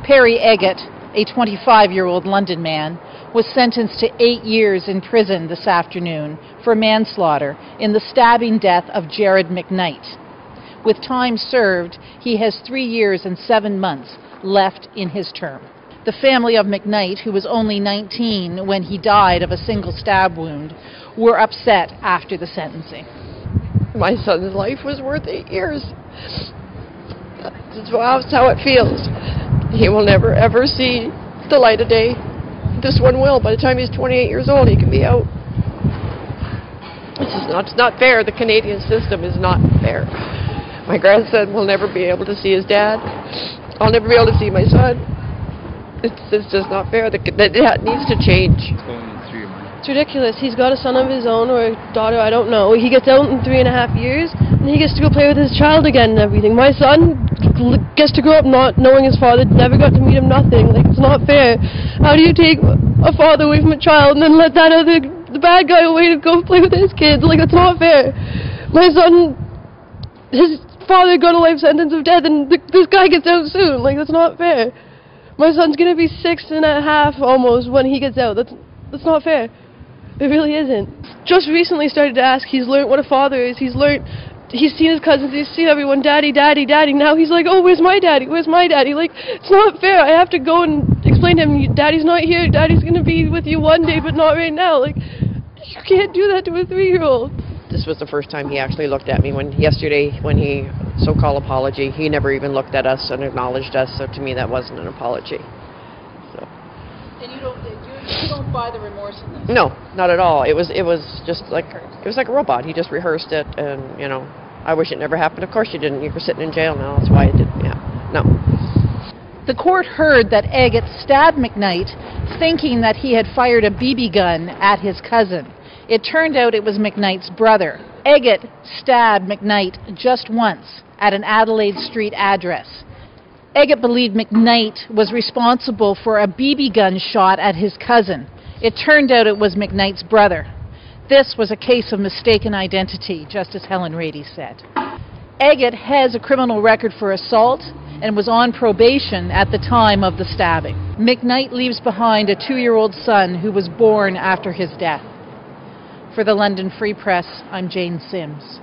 Perry Eggett, a 25-year-old London man, was sentenced to 8 years in prison this afternoon for manslaughter in the stabbing death of Jared McKnight. With time served, he has 3 years and 7 months left in his term. The family of McKnight, who was only 19 when he died of a single stab wound, were upset after the sentencing. My son's life was worth 8 years. That's how it feels. He will never ever see the light of day. This one will. By the time he's 28 years old, he can be out. It's not fair. The Canadian system is not fair. My grandson will never be able to see his dad. I'll never be able to see my son. It's just not fair. That needs to change. It's ridiculous. He's got a son of his own or a daughter, I don't know. He gets out in 3.5 years and he gets to go play with his child again and everything. My son gets to grow up not knowing his father, never got to meet him, nothing. Like, it's not fair. How do you take a father away from a child and then let the bad guy away to go play with his kids? Like, that's not fair. My son, his father got a life sentence of death and this guy gets out soon. Like, that's not fair. My son's gonna be 6.5 almost when he gets out. That's not fair. It really isn't. Just recently started to ask. He's learned what a father is. He's seen his cousins. He's seen everyone. Daddy, daddy, daddy. Now he's like, oh, where's my daddy? Where's my daddy? Like, it's not fair. I have to go and explain to him, Daddy's not here. Daddy's gonna be with you one day, but not right now. Like, you can't do that to a 3-year-old. This was the first time he actually looked at me. Yesterday, when he so-called apology, he never even looked at us and acknowledged us. So to me, that wasn't an apology. So. And you don't buy the remorse in this? No, not at all. It was just like a robot. He just rehearsed it, and I wish it never happened. Of course you didn't. You were sitting in jail now. That's why it didn't. Yeah, no. The court heard that Eggett stabbed McKnight, thinking that he had fired a BB gun at his cousin. It turned out it was McKnight's brother. Eggett stabbed McKnight just once at an Adelaide Street address. Eggett believed McKnight was responsible for a BB gun shot at his cousin. It turned out it was McKnight's brother. This was a case of mistaken identity, Justice Helen Rady said. Eggett has a criminal record for assault and was on probation at the time of the stabbing. McKnight leaves behind a 2-year-old son who was born after his death. For the London Free Press, I'm Jane Sims.